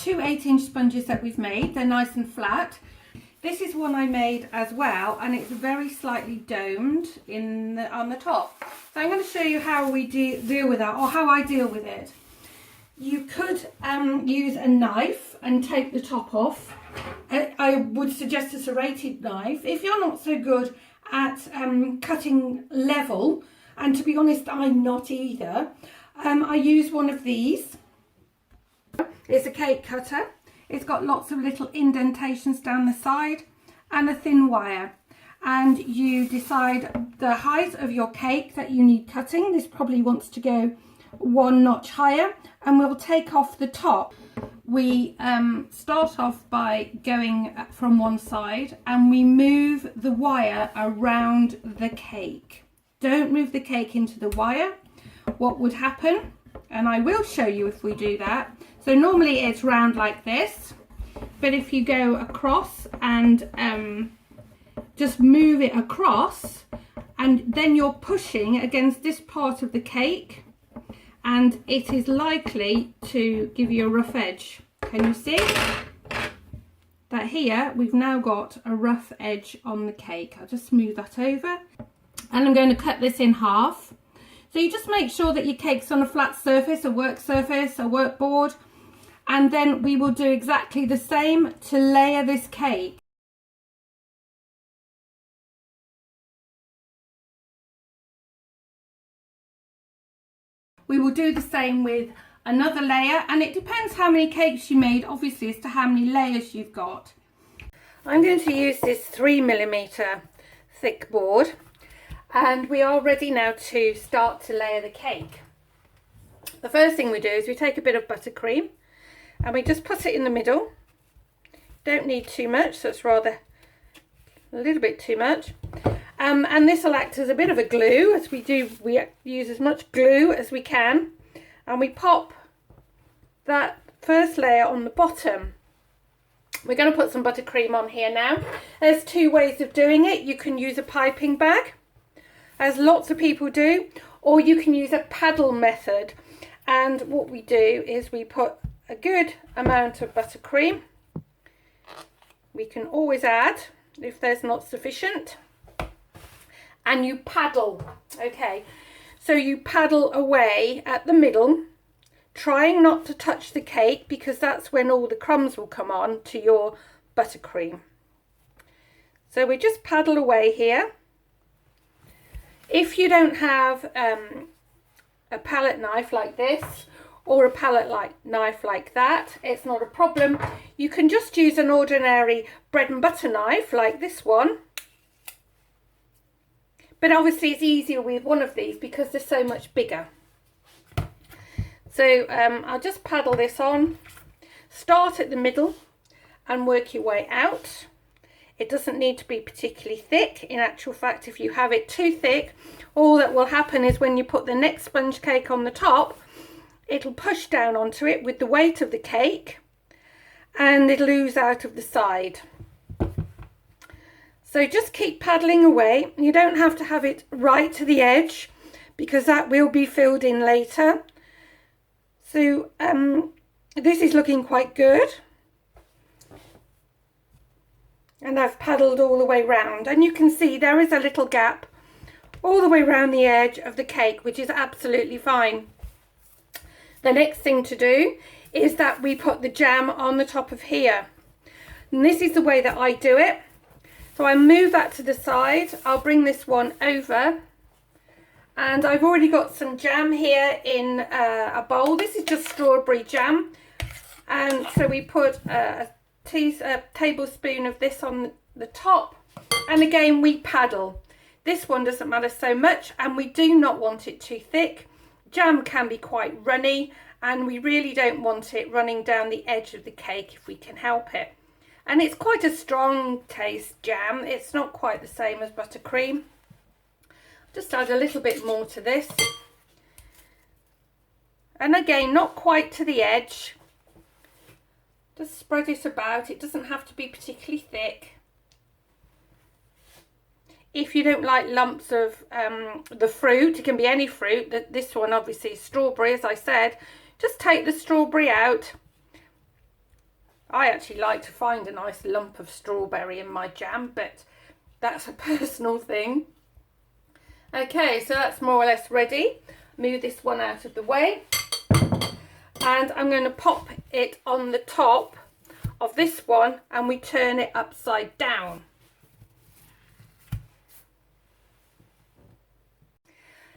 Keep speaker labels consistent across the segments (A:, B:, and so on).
A: two 8-inch sponges that we've made. They're nice and flat. This is one I made as well, and it's very slightly domed on the top. So I'm going to show you how we deal with that, or how I deal with it. You could use a knife and take the top off. I would suggest a serrated knife. If you're not so good at cutting level, and to be honest, I'm not either, I use one of these. It's a cake cutter. It's got lots of little indentations down the side and a thin wire. And you decide the height of your cake that you need cutting. This probably wants to go one notch higher, and we'll take off the top. We start off by going from one side, and we move the wire around the cake. Don't move the cake into the wire. What would happen, and I will show you if we do that. So normally it's round like this, but if you go across and just move it across, and then you're pushing against this part of the cake, and it is likely to give you a rough edge. Can you see that here we've now got a rough edge on the cake? I'll just smooth that over, and I'm going to cut this in half. So you just make sure that your cake's on a flat surface, a work board, and then we will do exactly the same to layer this cake. We will do the same with another layer, and it depends how many cakes you made, obviously, as to how many layers you've got. I'm going to use this 3mm thick board, and we are ready now to start to layer the cake. The first thing we do is we take a bit of buttercream and we just put it in the middle. Don't need too much, so it's rather a little bit too much. And this will act as a bit of a glue, as we use as much glue as we can, and we pop that first layer on the bottom. We're going to put some buttercream on here now. There's two ways of doing it. You can use a piping bag, as lots of people do, or you can use a paddle method. And what we do is we put a good amount of buttercream. We can always add if there's not sufficient. And you paddle, okay, so you paddle away at the middle, trying not to touch the cake, because that's when all the crumbs will come on to your buttercream. So we just paddle away here. If you don't have a palette knife like this, or a palette knife like that, it's not a problem. You can just use an ordinary bread and butter knife like this one. But obviously it's easier with one of these because they're so much bigger. So I'll just paddle this on. Start at the middle and work your way out. It doesn't need to be particularly thick. In actual fact, if you have it too thick, all that will happen is when you put the next sponge cake on the top, it'll push down onto it with the weight of the cake, and it'll ooze out of the side. So just keep paddling away. You don't have to have it right to the edge, because that will be filled in later. So this is looking quite good. And I've paddled all the way round, and you can see there is a little gap all the way around the edge of the cake, which is absolutely fine. The next thing to do is that we put the jam on the top of here. And this is the way that I do it. So I move that to the side. I'll bring this one over, and I've already got some jam here in a bowl. This is just strawberry jam, and so we put a tablespoon of this on the top, and again we paddle. This one doesn't matter so much, and we do not want it too thick. Jam can be quite runny, and we really don't want it running down the edge of the cake if we can help it. And it's quite a strong taste jam. It's not quite the same as buttercream. Just add a little bit more to this. And again, not quite to the edge. Just spread it about. It doesn't have to be particularly thick. If you don't like lumps of the fruit, it can be any fruit. This one obviously is strawberry, as I said. Just take the strawberry out I actually like to find a nice lump of strawberry in my jam, but that's a personal thing. Okay, so that's more or less ready. Move this one out of the way. And I'm going to pop it on the top of this one, and we turn it upside down.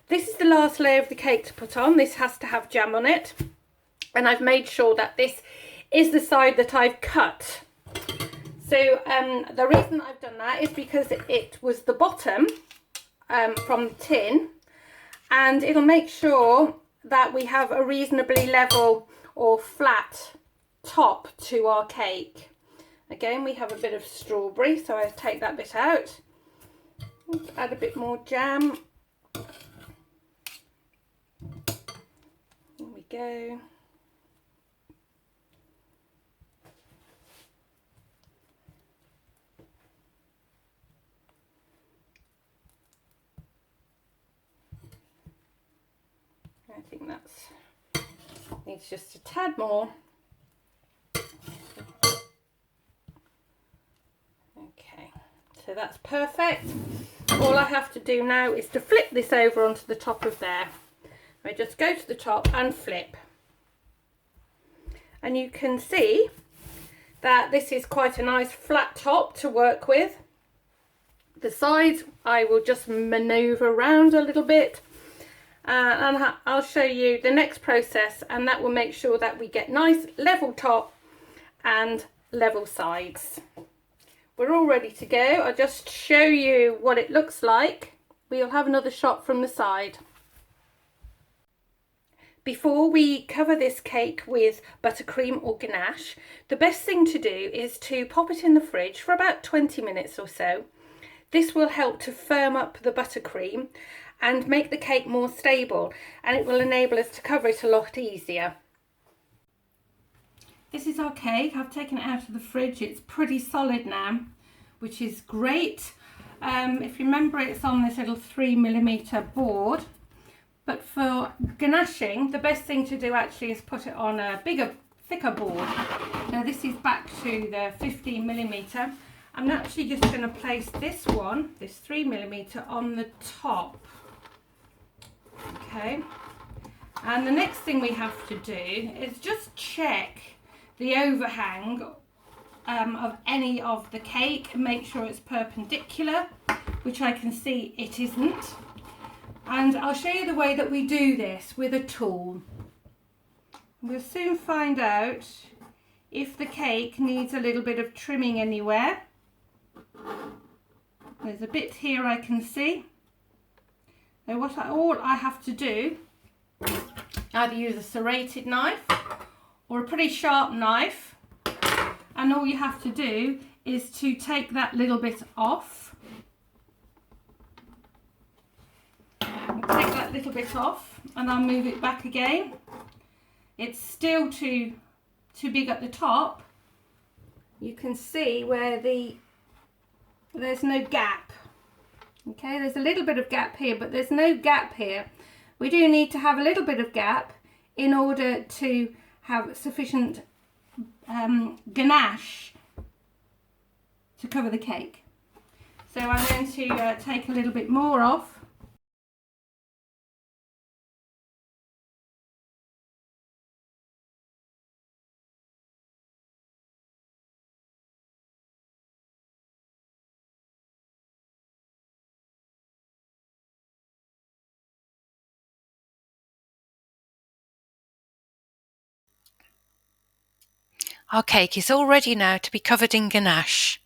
A: This is the last layer of the cake to put on. This has to have jam on it. And I've made sure that this is the side that I've cut. So the reason I've done that is because it was the bottom from the tin, and it'll make sure that we have a reasonably level or flat top to our cake. Again, we have a bit of strawberry, so I take that bit out. Add a bit more jam. There we go. I think that's needs just a tad more. Okay, so that's perfect. All I have to do now is to flip this over onto the top of there. I just go to the top and flip, and you can see that this is quite a nice flat top to work with. The sides I will just maneuver around a little bit, and I'll show you the next process, and that will make sure that we get nice level top and level sides. We're all ready to go. I'll just show you what it looks like. We'll have another shot from the side. Before we cover this cake with buttercream or ganache, the best thing to do is to pop it in the fridge for about 20 minutes or so. This will help to firm up the buttercream and make the cake more stable, and it will enable us to cover it a lot easier. This is our cake. I've taken it out of the fridge. It's pretty solid now, which is great. If you remember, it's on this little 3mm board. But for ganaching, the best thing to do actually is put it on a bigger, thicker board. Now this is back to the 15mm. I'm actually just going to place this one, this 3mm, on the top. Okay. And the next thing we have to do is just check the overhang of any of the cake and make sure it's perpendicular, which I can see it isn't. And I'll show you the way that we do this with a tool. We'll soon find out if the cake needs a little bit of trimming anywhere. There's a bit here I can see. Now all I have to do, either use a serrated knife or a pretty sharp knife, and all you have to do is to take that little bit off. Take that little bit off, and I'll move it back again. It's still too big at the top. You can see where there's no gap. Okay, there's a little bit of gap here, but there's no gap here. We do need to have a little bit of gap in order to have sufficient ganache to cover the cake. So I'm going to take a little bit more off.
B: Our cake is all ready now to be covered in ganache.